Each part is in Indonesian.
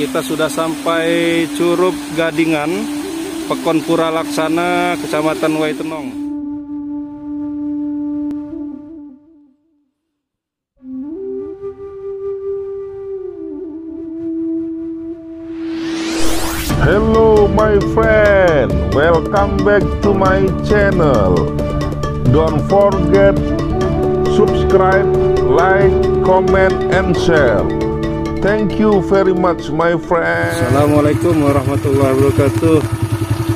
Kita sudah sampai Curug Gadingan, Pekon Pura Laksana, Kecamatan Waitenong. Hello my friend, welcome back to my channel. Don't forget subscribe, like, comment, and share. Thank you very much my friend. Assalamualaikum warahmatullahi wabarakatuh.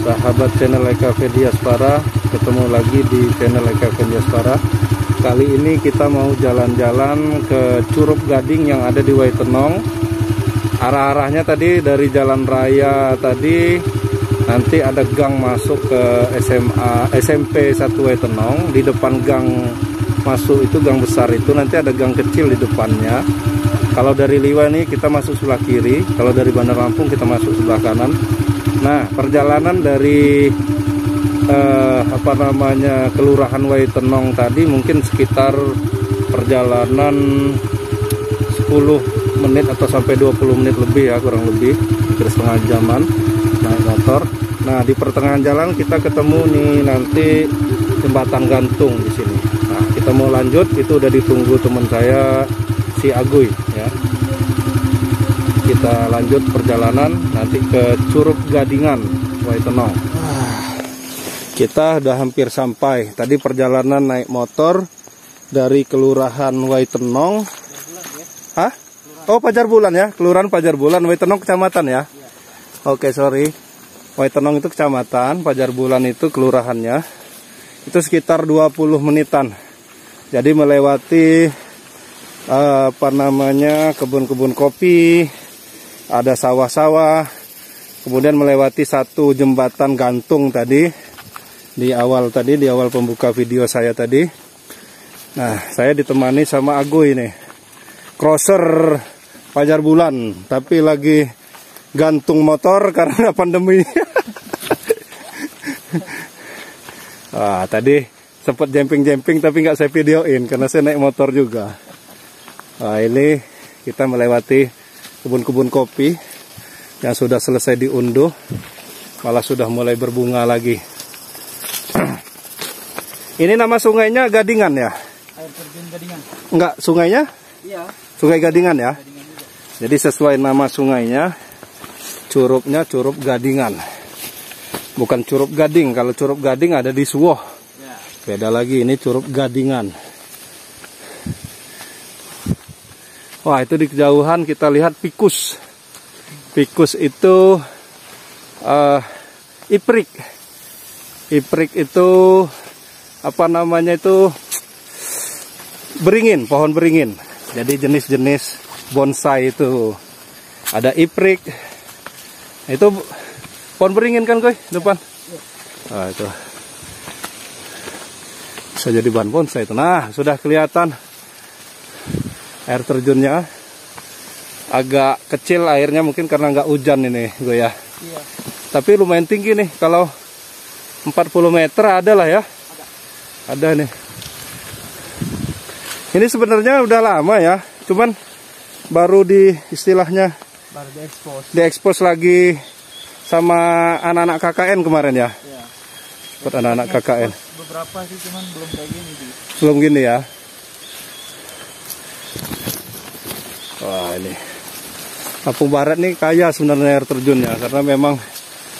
Sahabat channel Eka Diaspora, ketemu lagi di channel Eka Diaspora. Kali ini kita mau jalan-jalan ke Curug Gading yang ada di Waitenong. Arah-arahnya tadi dari jalan raya tadi, nanti ada gang masuk ke SMP 1 Waitenong. Di depan gang masuk itu gang besar itu, nanti ada gang kecil di depannya. Kalau dari Liwa nih kita masuk sebelah kiri, kalau dari Bandar Lampung kita masuk sebelah kanan. Nah, perjalanan dari Kelurahan Waitenong tadi mungkin sekitar perjalanan 10 menit atau sampai 20 menit lebih ya, kurang lebih hampir setengah jaman naik motor. Nah, di pertengahan jalan kita ketemu nih nanti jembatan gantung di sini. Nah, kita mau lanjut, itu udah ditunggu teman saya si Aguy ya. Kita lanjut perjalanan nanti ke Curug Gadingan Waitenong. Kita udah hampir sampai. Tadi perjalanan naik motor dari Kelurahan Waitenong. Hah? Oh, Pajar Bulan ya, Kelurahan Pajar Bulan, Waitenong kecamatan ya. Oke, sorry. Waitenong itu kecamatan, Pajar Bulan itu kelurahannya. Itu sekitar 20 menitan. Jadi melewati kebun-kebun kopi, ada sawah-sawah, kemudian melewati satu jembatan gantung tadi di awal pembuka video saya tadi. Nah, saya ditemani sama Aguy nih, crosser Pajar Bulan, tapi lagi gantung motor karena pandemi. Tadi sempat jumping-jumping tapi nggak saya videoin karena saya naik motor juga. Ini kita melewati kebun-kebun kopi yang sudah selesai diunduh, malah sudah mulai berbunga lagi. Ini nama sungainya Gadingan ya? Air terjun Gadingan. Enggak, sungainya? Iya. Sungai Gadingan ya? Gadingan juga. Jadi sesuai nama sungainya, curugnya Curug Gadingan. Bukan Curug Gading, kalau Curug Gading ada di Suwoh. Ya. Beda lagi, ini Curug Gadingan. Wah, itu di kejauhan kita lihat pikus. Pikus itu iprik. Iprik itu beringin, pohon beringin. Jadi jenis-jenis bonsai itu ada iprik. Itu pohon beringin kan, Koy, depan. Itu bisa jadi bahan bonsai itu. Nah, sudah kelihatan air terjunnya. Agak kecil airnya mungkin karena nggak hujan ini gue ya. Iya. Tapi lumayan tinggi nih, kalau 40 meter ada lah ya. Ada nih. Ini sebenarnya udah lama ya, cuman baru istilahnya diekspos lagi sama anak-anak KKN kemarin ya. Iya. Buat anak-anak KKN. Beberapa sih, cuman belum kayak gini. Belum gini ya. Wah, ini Lampung Barat nih kaya sebenarnya air terjunnya, karena memang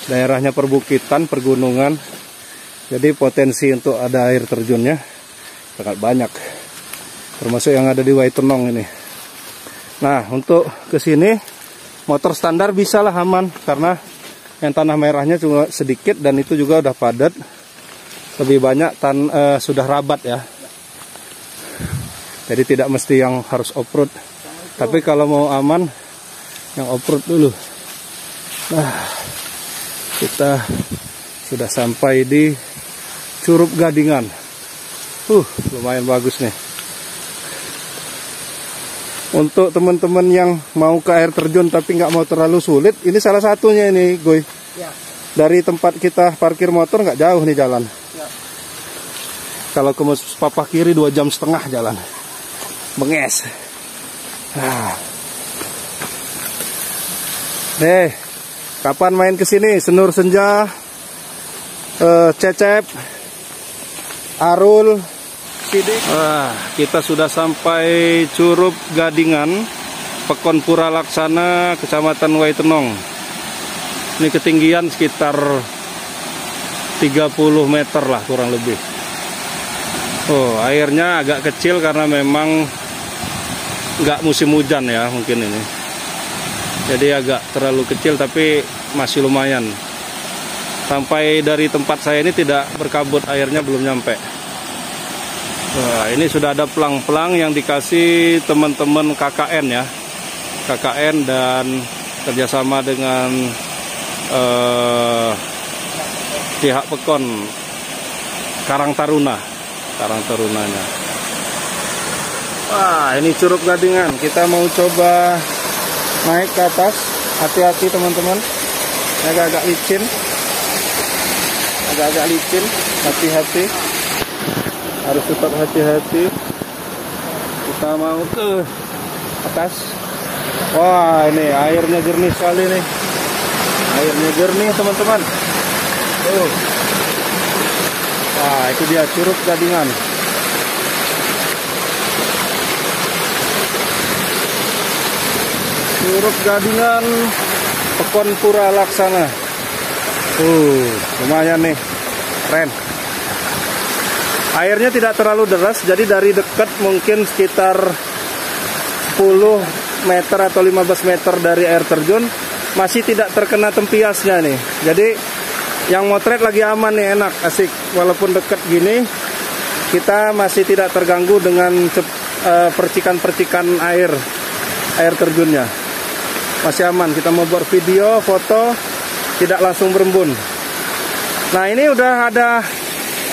daerahnya perbukitan, pergunungan. Jadi potensi untuk ada air terjunnya sangat banyak. Termasuk yang ada di Waitenong ini. Nah, untuk ke sini motor standar bisa lah aman, karena yang tanah merahnya cuma sedikit dan itu juga udah padat. Lebih banyak sudah rabat ya. Jadi tidak mesti yang harus off-road. Tapi kalau mau aman, yang off-road dulu. Nah, kita sudah sampai di Curug Gadingan. Lumayan bagus nih. Untuk teman-teman yang mau ke air terjun tapi nggak mau terlalu sulit, ini salah satunya ini, Goy. Ya. Dari tempat kita parkir motor nggak jauh nih jalan. Ya. Kalau ke Papak kiri 2,5 jam jalan. Benges. Nah, kapan main ke sini? Senur Senja, Cecep, Arul, Sidik. Wah, kita sudah sampai Curup Gadingan, Pekon Pura Laksana, Kecamatan Waitenong. Ini ketinggian sekitar 30 meter lah kurang lebih. Oh, airnya agak kecil karena memang nggak musim hujan ya mungkin ini. Jadi agak terlalu kecil tapi masih lumayan. Sampai dari tempat saya ini tidak berkabut, airnya belum nyampe. Wah, ini sudah ada pelang-pelang yang dikasih teman-teman KKN ya. KKN dan kerjasama dengan pihak Pekon Karang Tarunanya. Wah, ini Curup Gadingan. Kita mau coba naik ke atas. Hati-hati teman-teman. Agak-agak licin. Hati-hati. Harus tetap hati-hati. Kita mau ke atas. Wah, ini airnya jernih sekali nih. Airnya jernih teman-teman. Wah, itu dia Curup Gadingan. Curup Gadingan, Pekon Pura Laksana. Lumayan nih, keren. Airnya tidak terlalu deras, jadi dari dekat mungkin sekitar 10 meter atau 15 meter dari air terjun masih tidak terkena tempiasnya nih. Jadi yang motret lagi aman nih, enak, asik. Walaupun dekat gini, kita masih tidak terganggu dengan percikan-percikan air terjunnya. Masih aman, kita mau buat video, foto, tidak langsung berembun. Nah, ini udah ada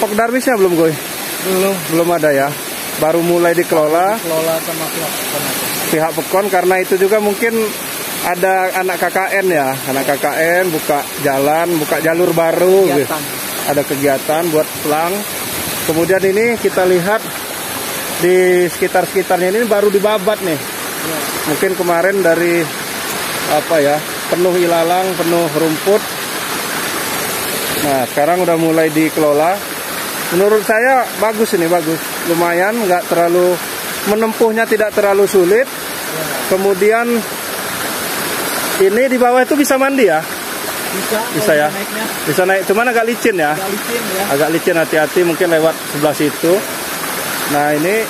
Pokdarwisnya belum, Goy? Belum ada ya. Baru mulai dikelola sama pihak Pekon, karena itu juga mungkin ada anak KKN ya. Anak KKN buka jalan, buka jalur baru gitu. Ada kegiatan buat pelang. Kemudian ini kita lihat di sekitar-sekitarnya ini baru dibabat nih. Mungkin kemarin dari penuh ilalang, penuh rumput. Nah, sekarang udah mulai dikelola. Menurut saya bagus ini, bagus. Lumayan, nggak terlalu, menempuhnya tidak terlalu sulit. Kemudian ini di bawah itu bisa mandi ya? Bisa ya? Naiknya. Bisa naik, cuman agak licin ya? Agak licin, hati-hati, mungkin lewat sebelah situ. Nah, ini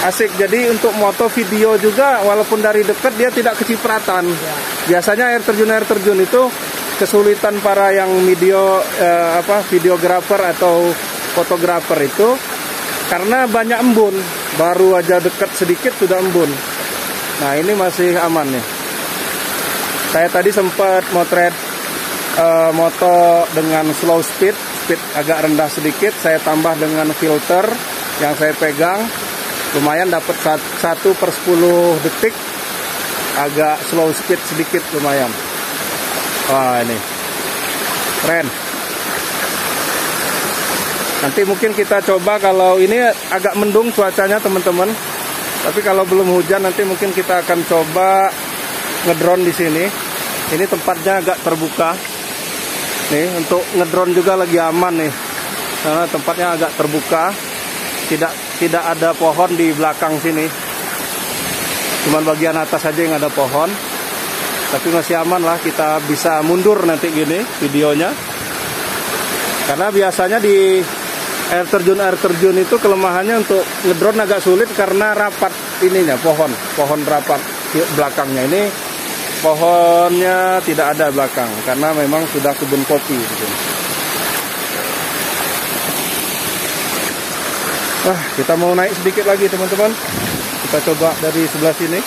asik, jadi untuk moto video juga walaupun dari dekat dia tidak kecipratan. Biasanya air terjun itu kesulitan para yang videografer atau fotografer itu karena banyak embun, baru aja dekat sedikit sudah embun. Nah, ini masih aman nih. Saya tadi sempat motret moto dengan slow speed agak rendah sedikit, saya tambah dengan filter yang saya pegang. Lumayan dapat 1/10 detik, agak slow speed sedikit, lumayan. Wah, ini keren. Nanti mungkin kita coba, kalau ini agak mendung cuacanya teman-teman, tapi kalau belum hujan nanti mungkin kita akan coba ngedrone di sini. Ini tempatnya agak terbuka nih, untuk ngedrone juga lagi aman nih karena tempatnya agak terbuka, tidak ada pohon di belakang sini, cuman bagian atas saja yang ada pohon. Tapi masih aman lah, kita bisa mundur nanti gini videonya. Karena biasanya di air terjun itu kelemahannya untuk ngedrone agak sulit karena rapat ininya, pohon rapat belakangnya. Ini pohonnya tidak ada belakang karena memang sudah kebun kopi gitu. Kita mau naik sedikit lagi teman-teman. Kita coba dari sebelah sini.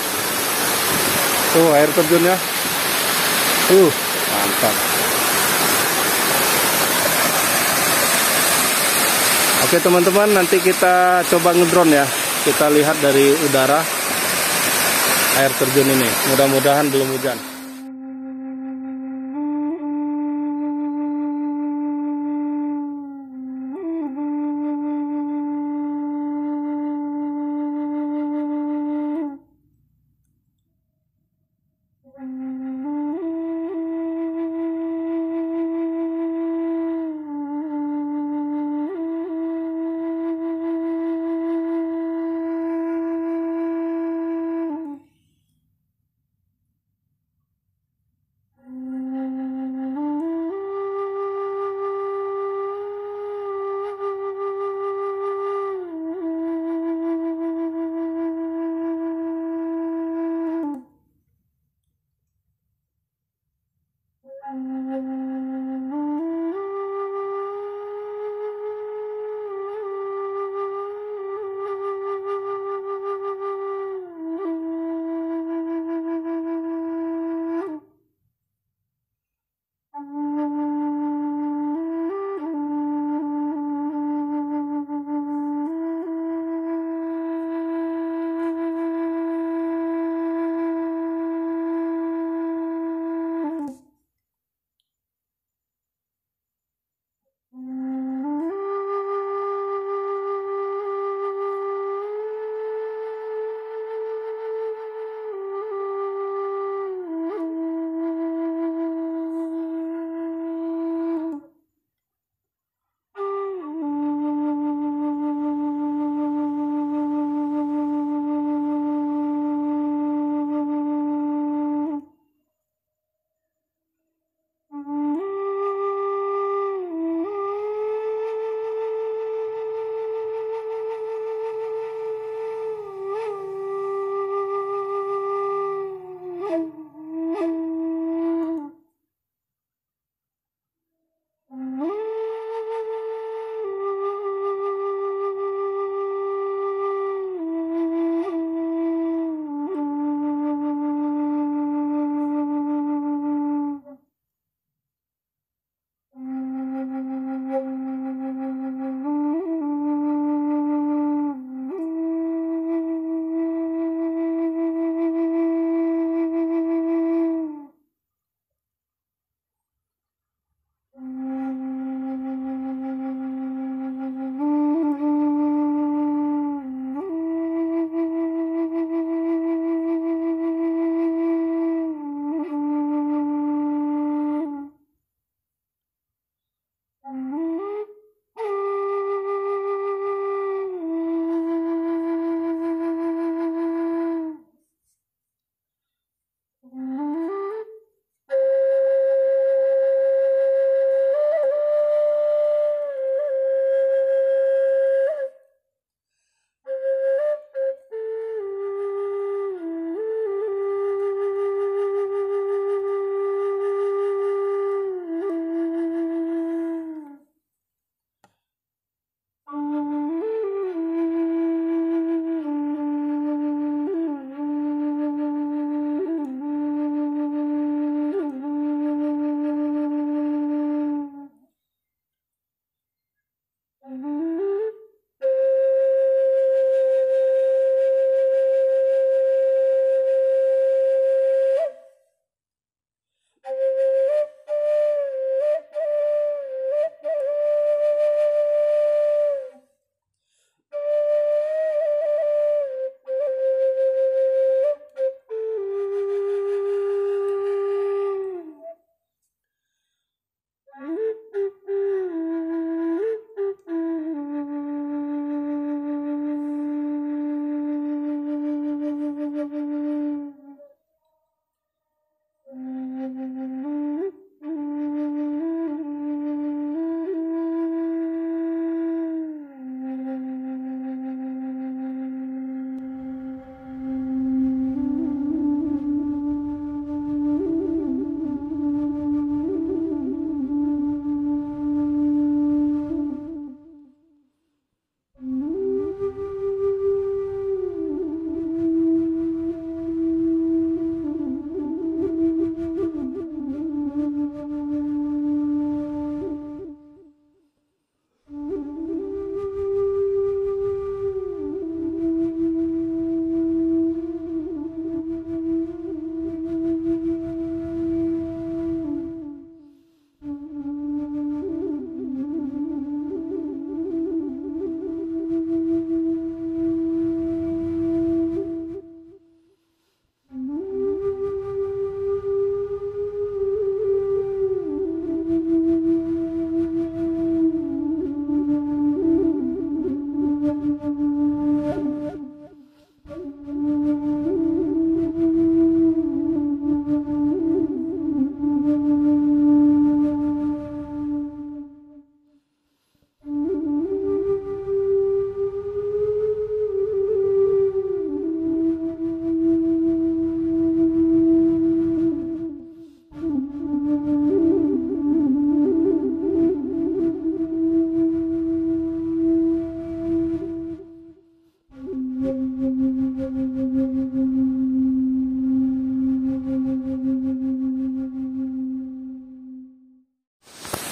Tuh air terjunnya. Mantap. Oke teman-teman, nanti kita coba ngedrone ya. Kita lihat dari udara air terjun ini. Mudah-mudahan belum hujan.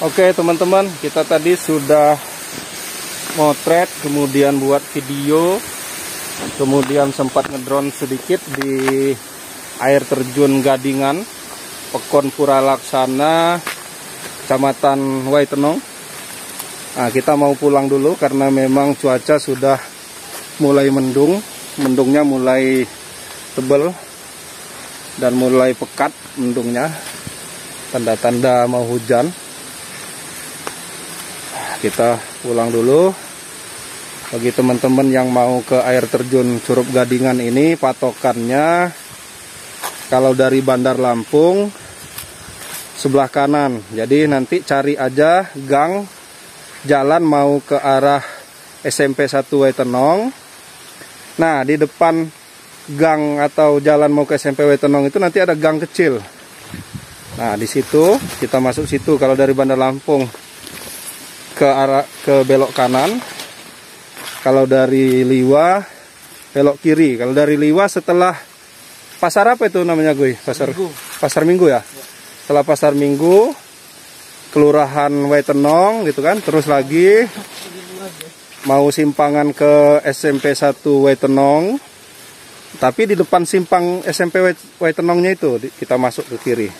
Oke teman-teman, kita tadi sudah motret, kemudian buat video, kemudian sempat ngedrone sedikit di air terjun Gadingan, Pekon Pura Laksana, Kecamatan Waitenong. Nah, kita mau pulang dulu karena memang cuaca sudah mulai mendung, mendungnya mulai tebal dan mulai pekat mendungnya, tanda-tanda mau hujan. Kita pulang dulu. Bagi teman-teman yang mau ke air terjun Curug Gadingan ini, patokannya kalau dari Bandar Lampung sebelah kanan. Jadi nanti cari aja gang jalan mau ke arah SMP 1 Waitenong. Nah, di depan gang atau jalan mau ke SMP Waitenong itu nanti ada gang kecil. Nah, di situ kita masuk situ kalau dari Bandar Lampung ke belok kanan. Kalau dari Liwa belok kiri. Kalau dari Liwa setelah pasar apa itu namanya gue? Pasar Minggu ya? Setelah Pasar Minggu, Kelurahan Waitenong gitu kan. Terus lagi mau simpangan ke SMP 1 Waitenong. Tapi di depan simpang SMP Waitenongnya itu kita masuk ke kiri.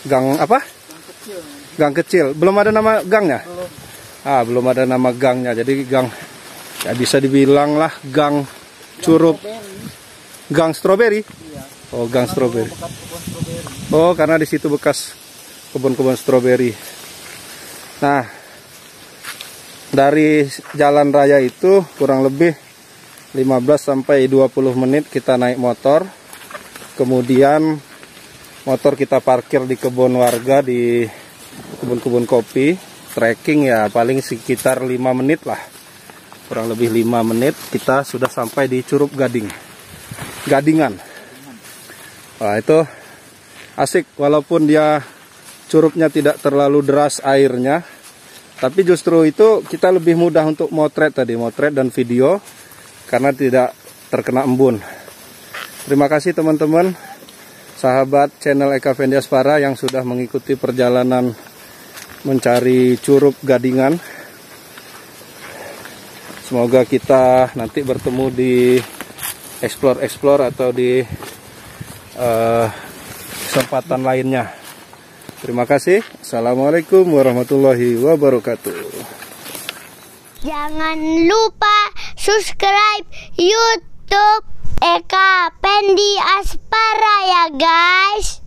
Gang apa? Gang kecil. Belum ada nama gangnya? Belum ada nama gangnya. Jadi gang, ya bisa dibilang lah gang Curug. Gang Stroberi. Oh, gang Stroberi. Oh, karena di situ bekas kebun-kebun stroberi. Nah, dari jalan raya itu kurang lebih 15 sampai 20 menit kita naik motor. Kemudian motor kita parkir di kebun warga, di kebun-kebun kopi. Trekking ya paling sekitar 5 menit lah. Kurang lebih 5 menit kita sudah sampai di Curug Gadingan. Wah, itu asik walaupun dia curugnya tidak terlalu deras airnya. Tapi justru itu kita lebih mudah untuk motret dan video karena tidak terkena embun. Terima kasih teman-teman, sahabat channel Eka Vendiaspara yang sudah mengikuti perjalanan mencari Curug Gadingan. Semoga kita nanti bertemu di explore atau di kesempatan lainnya. Terima kasih. Assalamualaikum warahmatullahi wabarakatuh. Jangan lupa subscribe YouTube Eka Vendiaspara ya guys.